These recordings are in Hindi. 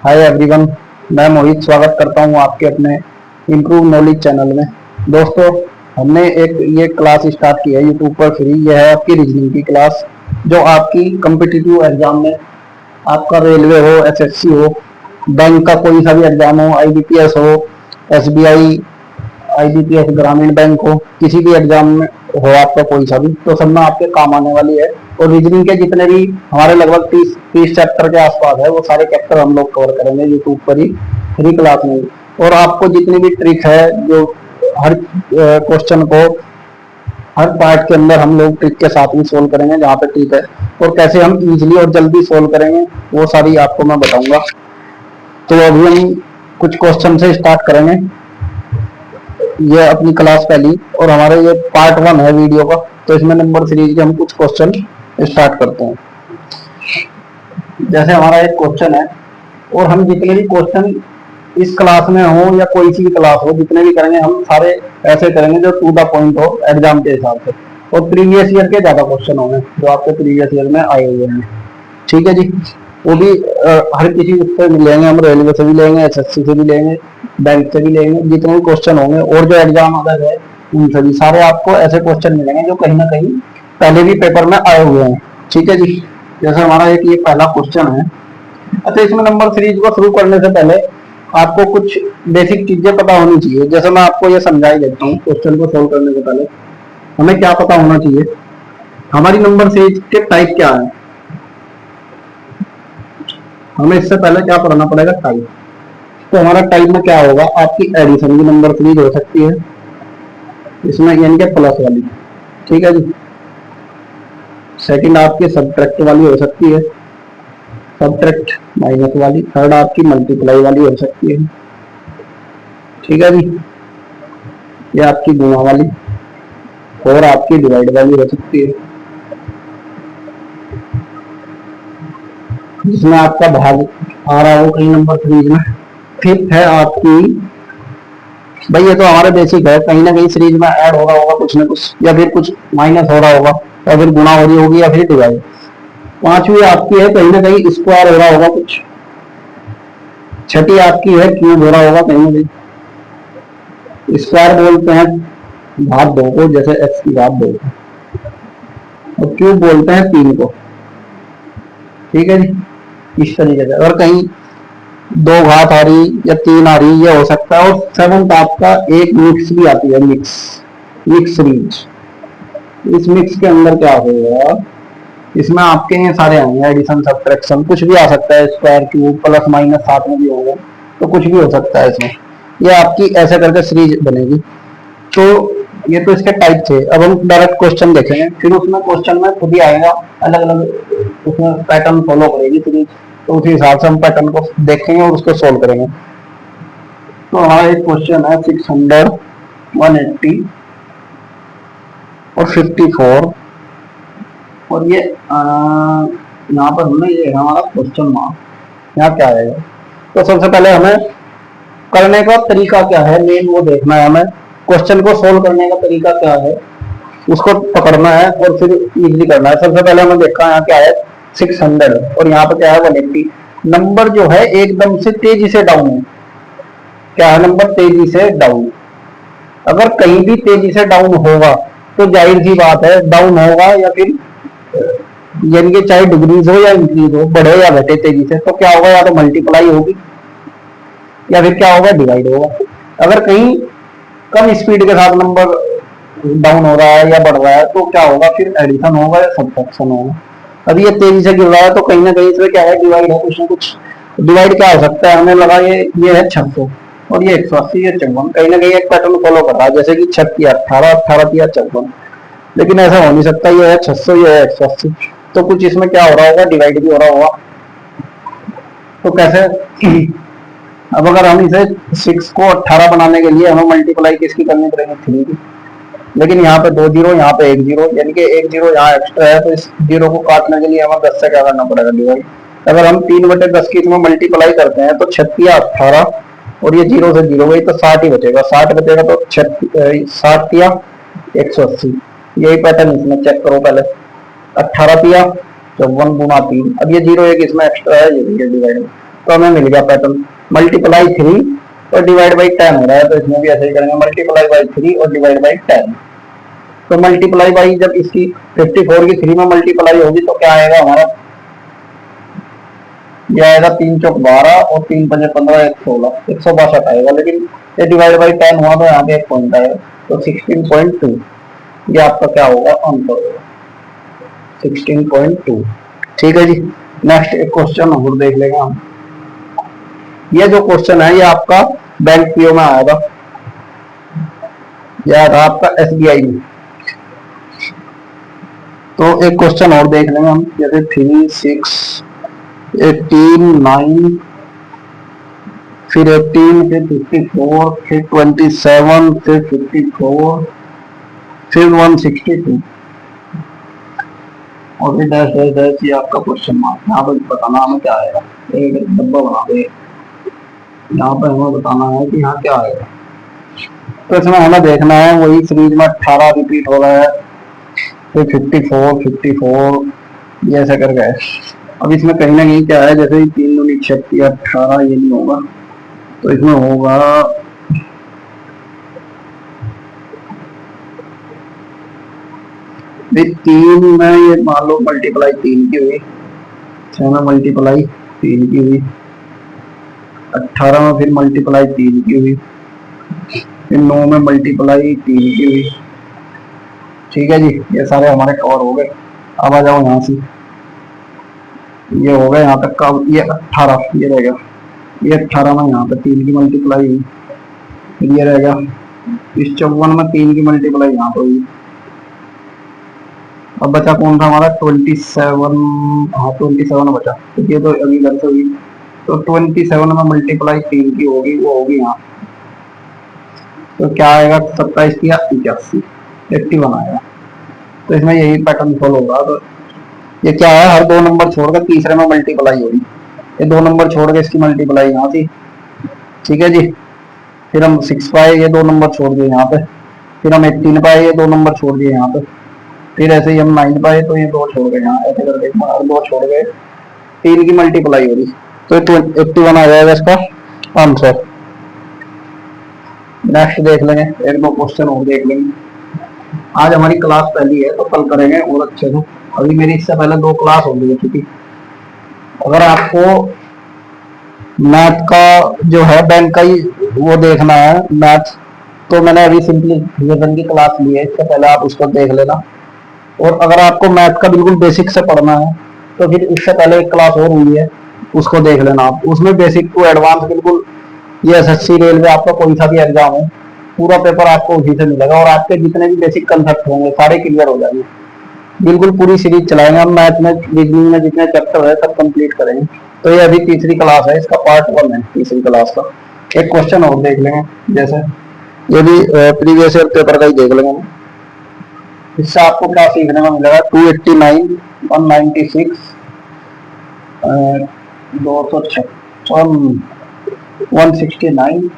हाय एवरीवन, मैं मोहित स्वागत करता हूं आपके अपने इम्प्रूव नॉलेज चैनल में। दोस्तों, हमने एक ये क्लास स्टार्ट की है यूट्यूब पर फ्री। यह है आपकी रीजनिंग की क्लास, जो आपकी कम्पिटिटिव एग्जाम में, आपका रेलवे हो, एसएससी हो, बैंक का कोई सा भी एग्जाम हो, आईबीपीएस हो, एसबीआई, आईबीपीएस ग्रामीण बैंक हो, किसी भी एग्जाम में हो आपका कोई सा भी, तो सब में आपके काम आने वाली है। और रीजनिंग के जितने भी हमारे लगभग 30 चैप्टर के आसपास है, वो सारे चैप्टर हम लोग कवर करेंगे यूट्यूब पर ही फ्री क्लास में। और आपको जितनी भी ट्रिक है, जो हर क्वेश्चन को हर पार्ट के अंदर हम लोग ट्रिक के साथ में सोल्व करेंगे, जहाँ पे ट्रिक है, और कैसे हम इजीली और जल्दी सोल्व करेंगे वो सारी आपको मैं बताऊंगा। तो अभी हम कुछ क्वेश्चन से स्टार्ट करेंगे। ये अपनी क्लास पहली और हमारे ये पार्ट 1 है वीडियो का, तो इसमें नंबर सीरीज के हम कुछ क्वेश्चन स्टार्ट करते हैं। जैसे हमारा एक क्वेश्चन है, और हम जितने भी क्वेश्चन इस क्लास में हो या कोई सी भी क्लास हो, जितने भी करेंगे हम सारे ऐसे करेंगे जो टू द पॉइंट हो एग्जाम के हिसाब से, और प्रीवियस ईयर के ज्यादा क्वेश्चन होंगे जो आपके प्रीवियस ईयर में आए हुए हैं। ठीक है जी, वो भी हर किसी से मिलेंगे, हम रेलवे से भी लेंगे, एसएससी से भी लेंगे, बैंक से भी लेंगे, जितने भी क्वेश्चन होंगे और जो एग्जाम अदर है उन सभी सारे आपको ऐसे क्वेश्चन मिलेंगे जो कहीं ना कहीं पहले भी पेपर में आए हुए हैं। ठीक है जी, जैसे हमारा एक ये पहला क्वेश्चन है। अच्छा, इसमें नंबर सीरीज को शुरू करने से पहले आपको कुछ बेसिक चीजें पता होनी चाहिए। जैसे मैं आपको ये समझा ही देता हूँ, क्वेश्चन को सोल्व करने से पहले हमें क्या पता होना चाहिए, हमारी नंबर सीरीज के टाइप क्या है। हमें इससे पहले क्या पढ़ना पड़ेगा, टाइप। तो हमारा टाइप में क्या होगा, आपकी एडिशन की नंबर सीरीज हो सकती है, इसमें यानी कि प्लस वाली। ठीक है जी। सेकंड आपकी सब्ट्रैक्ट वाली हो सकती है, सब्ट्रैक्ट माइनस वाली। थर्ड आपकी मल्टीप्लाई वाली हो सकती है। ठीक है जी, ये आपकी गुणा वाली। और आपकी डिवाइड वाली हो सकती है, जिसमें आपका भाग आ रहा हो कहीं नंबर सीरीज में। फिफ्थ है आपकी, भाई ये तो हमारे बेसिक है, कहीं ना कहीं सीरीज में ऐड हो रहा होगा कुछ ना कुछ, या फिर कुछ माइनस हो रहा होगा, या फिर गुणा हो रही होगी, या फिर डिवाइड। पांचवी आपकी है, कहीं ना कहीं स्क्वायर हो रहा होगा कुछ। छठी आपकी है, क्यूब हो रहा होगा कहीं ना कहीं। स्क्वायर बोलते हैं घात 2 को, जैसे एक्स की घात 2, और क्यूब बोलते हैं 3 को। ठीक है जी, इस तरीके से। अगर कहीं 2 घात आ रही या 3 आ रही, ये हो सकता है। और सेवंथ आपका एक मिक्स भी आती है, मिक्स सीरीज। इस मिक्स के अंदर क्या होगा, इसमें आपके ये सारे आएंगे, एडिशन, सब्ट्रैक्शन, कुछ भी आ सकता है, स्क्वायर, क्यूब, प्लस माइनस साथ में भी होगा, तो कुछ भी हो सकता है इसमें। ये आपकी ऐसे करके सीरीज बनेगी। तो ये तो इसके टाइप थे। अब हम डायरेक्ट क्वेश्चन देखेंगे, फिर उसमें क्वेश्चन में खुद ही आएगा अलग अलग, उसमें पैटर्न फॉलो करेगी सीरीज, तो उसी हिसाब से हम पैटर्न को देखेंगे और उसको सोल्व करेंगे। तो हमारा एक क्वेश्चन है 600, 180 और 54, और ये यहाँ पर हमने ये हमारा क्वेश्चन मार्क, यहाँ क्या आएगा। तो सबसे पहले हमें करने का तरीका क्या है, मेन वो देखना है हमें। क्वेश्चन को सोल्व करने का तरीका क्या है, उसको पकड़ना है और फिर इजीली करना है। सबसे पहले हमें देखा यहाँ क्या है, 600, और यहाँ पे क्या है 180। नंबर जो है एकदम से तेजी से डाउन है। क्या है नंबर, तेजी से डाउन। अगर कहीं भी तेजी से डाउन होगा तो जाहिर सी बात है डाउन होगा, या फिर यानी कि चाहे डिग्रीज हो या इंक्रीज हो, बढ़े या घटे तेजी से, तो क्या होगा, या तो मल्टीप्लाई होगी या फिर क्या होगा, डिवाइड होगा। अगर कहीं कम स्पीड के साथ नंबर डाउन हो रहा है या बढ़ रहा है, तो क्या होगा, फिर एडिशन होगा या सब्ट्रैक्शन होगा। अब ये तेजी से गिर रहा है, तो कहीं ना कहीं इसमें क्या है, डिवाइड है कुछ ना कुछ। डिवाइड क्या हो सकता है, हमें लगा ये है 600 और ये 180, ये 54, कहीं ना कहीं एक पैटर्न फॉलो कर रहा है, जैसे कि 6 या 18, 18 या 54। लेकिन ऐसा हो नहीं सकता, ये है 600, ये है 180, तो कुछ इसमें क्या हो रहा होगा, डिवाइड भी हो रहा होगा। तो कैसे, अब अगर हम इसे 6 को 18 बनाने के लिए हमें मल्टीप्लाई किसकी करनी पड़ेगी, 3 की। लेकिन यहाँ पे 2 जीरो, यहाँ पे 1 जीरो, यानी कि 1 जीरो यहाँ एक्स्ट्रा है, तो इस जीरो को काटने के लिए हमें 10 से क्या करना पड़ेगा, डिवाइड। अगर हम 3/10 की इसमें मल्टीप्लाई करते हैं तो 36 या 18, और ये जीरो से जीरो गई तो 60 ही बचेगा। 60 बचेगा तो 60 या 180, यही पैटर्न इसमें चेक करो पहले। 18 पिया 54 गुना 3, अब ये जीरो एक इसमें एक्स्ट्रा है, ये डिवाइड। तो हमें मिल गया पैटर्न मल्टीप्लाई 3 और डिवाइड बाई 10 हो रहा है, तो इसमें भी ऐसे ही करेंगे मल्टीप्लाई बाई 3 और डिवाइड बाई 10। तो मल्टीप्लाई बाई जब इसकी 54 की 3 में मल्टीप्लाई होगी तो क्या आएगा हमारा, ये आएगा 3 चौक 12 और 3 पंजे 15 1 16 162 आएगा, लेकिन ये डिवाइड बाई 10 हुआ तो यहाँ पे एक पॉइंट आएगा, तो 16.2 ये आपका क्या होगा, आंसर होगा 16.2। ठीक है जी। नेक्स्ट एक क्वेश्चन और देख लेंगे हम। ये जो क्वेश्चन है ये आपका बैंक पीओ में आएगा, यह था आपका एसबीआई में। तो एक क्वेश्चन और देख लेंगे हम, जैसे 3 6 18 9 फिर 18 फिर 54 फिर 27 फिर 54 फिर 162 और फिर डैश डैश डैश, ये आपका क्वेश्चन मार्क। यहाँ पर बताना हमें क्या आएगा, एक डब्बा बना दे, यहाँ पर हमें बताना है कि यहाँ क्या आएगा। तो इसमें हमें देखना है वही सीरीज में 18 रिपीट हो रहा है, फिर 54 54 ये ऐसा कर गए। अब इसमें कहीं ना कहीं क्या है, जैसे 3 दूनी 36 18 ये नहीं होगा, तो इसमें होगा तीन में ये मान लो मल्टीप्लाई 3 की हुई, 6 में मल्टीप्लाई 3 की हुई, 18 में फिर मल्टीप्लाई 3 की हुई, फिर 9 में मल्टीप्लाई 3 की हुई। ठीक है जी, ये सारे हमारे कवर हो गए। अब आ जाओ यहाँ से, ये हो गया यहाँ तक का, ये 18 ये रहेगा, ये 18 में यहाँ पे 3 की मल्टीप्लाई हुई, फिर ये रहेगा इस 54 में 3 की मल्टीप्लाई यहाँ पे हुई। अब बचा कौन था हमारा 27, हाँ 27 बचा, तो ये तो अभी घर से हुई, तो 27 में मल्टीप्लाई 3 की होगी, वो होगी यहाँ, तो क्या आएगा 27 की 81 81 आएगा। तो इसमें यही पैटर्न फॉलो होगा। तो ये क्या है, हर 2 नंबर छोड़कर तीसरे में मल्टीप्लाई होगी, ये 2 नंबर छोड़ के इसकी मल्टीप्लाई यहाँ थी। ठीक है जी, फिर हम 6 पाए, ये 2 नंबर छोड़ दिए यहाँ पे, फिर हम 18 पाए, ये 2 नंबर छोड़ दिए यहाँ पे, फिर ऐसे ही हम 9 पाए, तो ये 2 छोड़ गए यहाँ, ऐसे करके और 2 छोड़ गए, 3 की मल्टीप्लाई हो रही, तो 81 आ जाएगा इसका आंसर। नेक्स्ट देख लेंगे, एक दो क्वेश्चन और देख लेंगे। आज हमारी क्लास पहली है तो कल करेंगे और अच्छे से, अभी मेरी इससे पहले 2 क्लास हो गई थी। अगर आपको मैथ का जो है बैंक का ही वो देखना है मैथ, तो मैंने अभी सिंपलीफिकेशन की क्लास ली है, इससे पहले आप उसको देख लेना। और अगर आपको मैथ का बिल्कुल बेसिक से पढ़ना है तो फिर इससे पहले एक क्लास और हुई है, उसको देख लेना आप, उसमें बेसिक टू एडवांस बिल्कुल, ये एसएससी रेलवे आपका कोई सा भी एग्जाम हो पूरा पेपर आपको उसी से मिलेगा, और आपके जितने भी बेसिक कंसेप्ट होंगे सारे क्लियर हो जाएंगे। बिल्कुल पूरी सीरीज चलाएंगे हम मैथ में, रीजनिंग में जितने चैप्टर है सब कंप्लीट करेंगे। तो ये अभी तीसरी क्लास है, इसका पार्ट 1 है तीसरी क्लास का। एक क्वेश्चन और देख लेंगे, जैसे ये भी प्रीवियस ईयर पेपर का ही देख लेंगे। इससे आपको क्या सीखने को मिलेगा, 289 196 256 169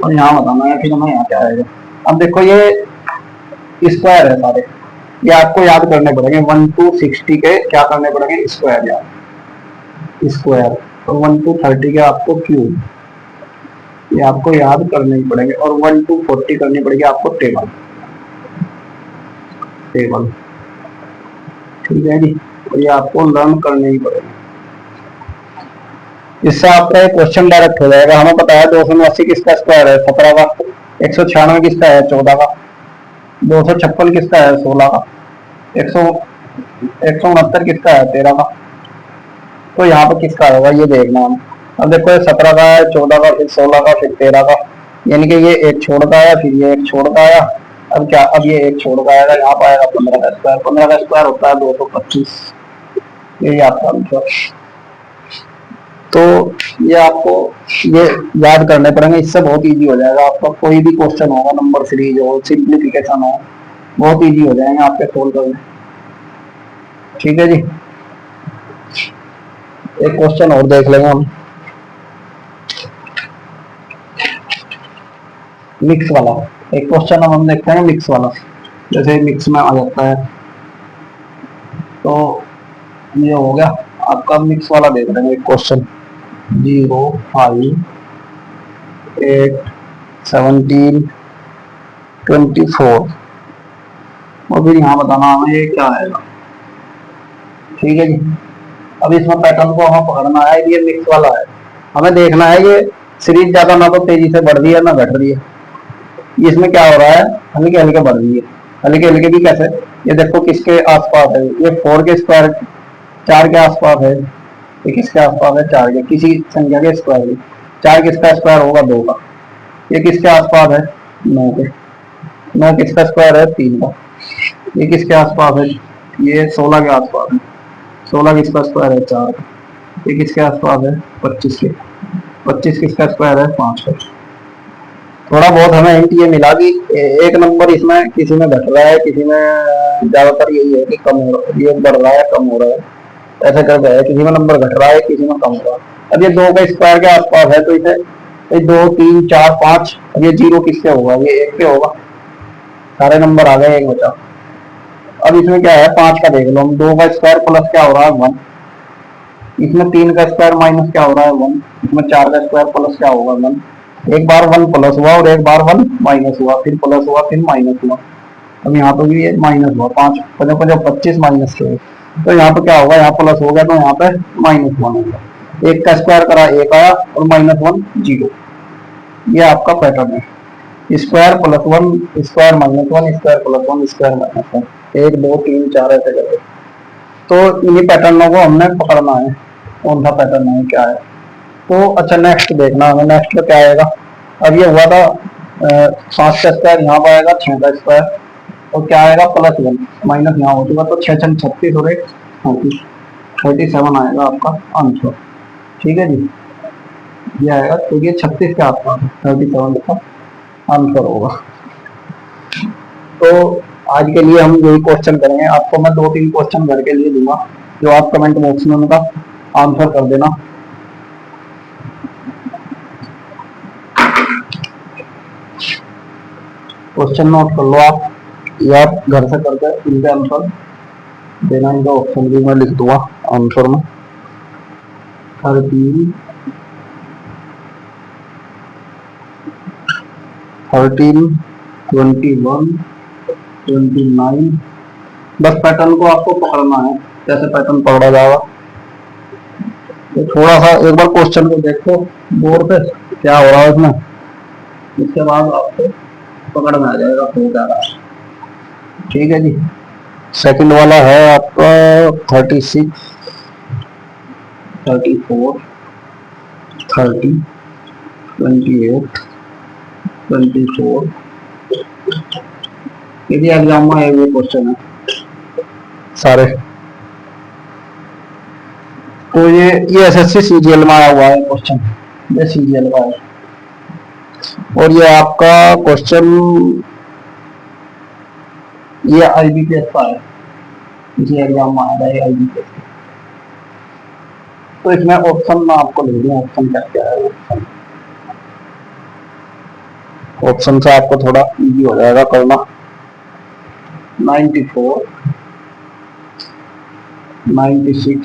और यहाँ बताना है फिर हमें यहाँ क्या आएगा। अब देखो ये स्क्वायर है सारे, ये आपको याद करने पड़ेंगे, 1 to 60 के क्या करने पड़ेंगे, स्क्वायर याद स्क्वायर, और 1 to 30 के आपको क्यूब, ये आपको याद करने ही पड़ेंगे, और 1 to 40 करनी पड़ेगी आपको टेबल टेबल। ठीक है जी, और ये आपको लर्न करने ही पड़ेगा। इससे आपका एक क्वेश्चन डायरेक्ट हो जाएगा। हमें पता है 289 किसका स्क्वायर है 17 का, 196 किसका है 14 का, 256 किसका है 16 का, 169 किसका है 13 का। तो यहाँ पर किसका होगा ये देखना हम। अब देखो ये 17 का है, 14 का, फिर 16 का, फिर 13 का, यानी कि ये एक छोड़ का आया, फिर ये एक छोड़ का आया। अब क्या, अब ये एक छोड़ का आएगा, यहाँ पर आएगा 15 का स्क्वायर, 15 का स्क्वायर होता है 225, यही आपका आंसर। तो ये आपको ये याद करने पड़ेंगे, इससे बहुत इजी हो जाएगा आपका। कोई भी क्वेश्चन होगा, नंबर सीरीज हो, सिंप्लीफिकेशन हो, बहुत इजी हो जाएंगे आपके सोल्व करने। ठीक है जी, एक क्वेश्चन और देख लेंगे हम, मिक्स वाला। एक क्वेश्चन हम देखते हैं मिक्स वाला, जैसे मिक्स में आ जाता है। तो ये हो गया आपका मिक्स वाला, देख रहे हैं एक क्वेश्चन। 0, 5, 8, 17, 24 और फिर यहाँ बताना हमें ये क्या आएगा। ठीक है जी। अब इसमें पैटर्न को हमें पकड़ना है, ये मिक्स वाला है, हमें देखना है ये सीरीज ज्यादा ना तो तेजी से बढ़ रही है ना घट रही है। इसमें क्या हो रहा है, हल्के हल्के बढ़ रही है। हल्के हल्के भी कैसे, ये देखो किसके आसपास है, ये 4 के स्क्वायर 4 के आसपास है, ये किसके आसपास है 4 के, किसी संख्या के स्क्वायर के। 4 किसका स्क्वायर होगा 2 का। ये किसके आसपास है 9 के। 9 किसका स्क्वायर है 3 का। ये किसके आसपास है, ये 16 के आसपास है। 16 किसका स्क्वायर है 4 का। ये किसके आसपास है 25 के। 25 किसका स्क्वायर है 5 का। थोड़ा बहुत हमें हिंट ये मिला कि एक नंबर इसमें किसी में घट रहा है, किसी में ज्यादातर यही है कि कम हो रहा है, ये बढ़ रहा है कम हो रहा है, ऐसे कर रहा है, किसी में नंबर घट रहा है किसी में कम हो रहा है। अब ये 2 का स्क्वायर के आसपास है तो इसे 2, 3, 4, 5, अब ये 0 किससे होगा, ये 1 पे होगा। सारे नंबर आ गए, 1 बचा। अब इसमें क्या है 5 का देख लो हम, 2 का स्क्वायर प्लस क्या हो रहा है 1। इसमें 3 का स्क्वायर माइनस क्या हो रहा है 1। इसमें 4 का स्क्वायर प्लस क्या होगा 1। एक बार 1 प्लस हुआ और एक बार 1 माइनस हुआ, फिर प्लस हुआ फिर माइनस हुआ। अब यहाँ पे भी ये माइनस हुआ, 5 5 25 माइनस के, तो यहाँ पे क्या होगा, यहाँ प्लस हो गया तो यहाँ पे माइनस 1 होगा। 1 का स्क्वायर करा 1 आया और माइनस 1 0। ये आपका पैटर्न है, square plus 1 square minus 1 square plus 1 square minus 1, 1 2 3 4 ऐसे करके। तो इन्हीं पैटर्नों को हमने पकड़ना है, कौन सा पैटर्न है क्या है। तो अच्छा नेक्स्ट देखना हमें, नेक्स्ट में क्या आएगा। अब ये हुआ था 7 का स्क्वायर, यहाँ पर आएगा 6 का स्क्वायर और क्या आएगा +1 माइनस यहाँ हो चुका, तो 6 6 36 और 1 37 37 आएगा आपका आंसर। ठीक है जी, ये आएगा तो ये 36 के आसपास 37 का आंसर होगा। तो आज के लिए हम यही क्वेश्चन करेंगे, आपको मैं 2-3 क्वेश्चन घर के लिए दूंगा जो आप कमेंट बॉक्स में उनका आंसर कर देना। क्वेश्चन नोट कर लो आप, या आप घर से करके इनके आंसर देना, इनका ऑप्शन भी मैं लिख दूंगा आंसर में। 13, 21, 29। बस पैटर्न को आपको पकड़ना है, कैसे पैटर्न पकड़ा जाएगा। तो थोड़ा सा एक बार क्वेश्चन को देखो बोर्ड पे क्या हो रहा है उसमें, इसके बाद आपको पकड़ में आ जाएगा हो क्या रहा है। ठीक है जी। सेकंड वाला है आपका 36, 34, 30, 28, 24। यदि एग्जाम में ये क्वेश्चन है सारे, तो ये एसएससी सीजीएल में आया हुआ है क्वेश्चन, ये सीजीएल का है। और ये आपका क्वेश्चन ये आईबीपीएस का है, इसी एग्जाम में आ रहा है आईबीपीएस। तो इसमें ऑप्शन में आपको लिख दूं, ऑप्शन क्या क्या है। ऑप्शन से आपको थोड़ा इजी हो जाएगा करना। 94, 96,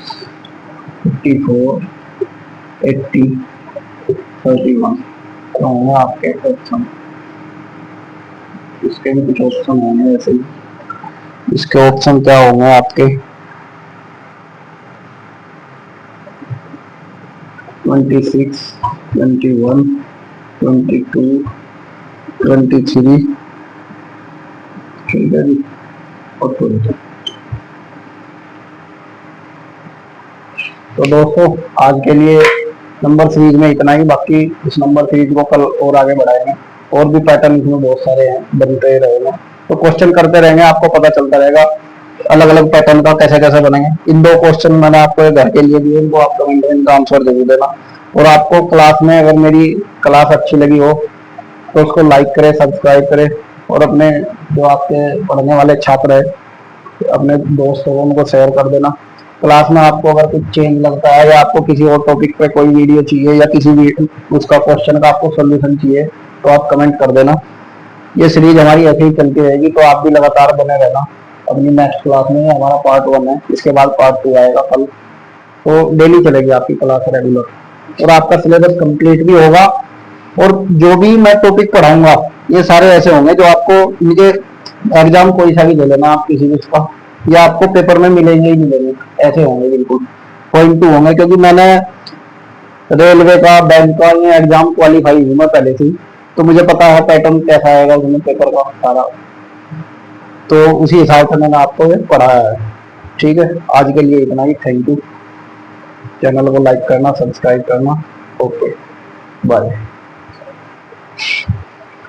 54, 80, 31 तो होंगे आपके ऑप्शन। इसके भी कुछ ऑप्शन होंगे ऐसे ही। इसके ऑप्शन क्या होंगे आपके 26, 21, 22, 23। ठीक है जी, और 20। तो दोस्तों आज के लिए नंबर सीरीज में इतना ही, बाकी इस नंबर सीरीज को कल और आगे बढ़ाएंगे, और भी पैटर्न इसमें बहुत सारे हैं, बनते रहेंगे। तो क्वेश्चन करते रहेंगे, आपको पता चलता रहेगा अलग अलग पैटर्न का कैसे कैसे बनेंगे। इन 2 क्वेश्चन मैंने आपको घर के लिए दिए, इनको आप कमेंट में इनका आंसर जरूर देना। और आपको क्लास में अगर मेरी क्लास अच्छी लगी हो तो उसको लाइक करें, सब्सक्राइब करें, और अपने जो आपके पढ़ने वाले छात्र है अपने दोस्तों को उनको शेयर कर देना। क्लास में आपको अगर कुछ चेंज लगता है या आपको किसी और टॉपिक पे कोई वीडियो चाहिए या किसी भी उसका क्वेश्चन का आपको सोल्यूशन चाहिए तो आप कमेंट कर देना। ये सीरीज हमारी ऐसे ही चलती रहेगी, तो आप भी लगातार बने रहना। अपनी नेक्स्ट क्लास में हमारा पार्ट 1 है, इसके बाद पार्ट 2 आएगा कल, तो डेली चलेगी आपकी क्लास रेगुलर। और आपका सिलेबस कंप्लीट भी होगा। और जो भी मैं टॉपिक पढ़ाऊंगा ये सारे ऐसे होंगे जो आपको मुझे एग्जाम कोई सा भी दे लेना आप किसी भी उसका, या आपको पेपर में मिलेंगे ही मिलेंगे, ऐसे होंगे बिल्कुल पॉइंट टू होंगे। क्योंकि मैंने रेलवे का, बैंक का ये एग्जाम क्वालिफाई हूँ मैं पहले से ही, तो मुझे पता है पैटर्न कैसा आएगा उसमें पेपर का सारा। तो उसी हिसाब से मैंने आपको ये पढ़ाया है। ठीक है, आज के लिए इतना ही। Thank you. चैनल को लाइक करना, सब्सक्राइब करना। Okay, bye.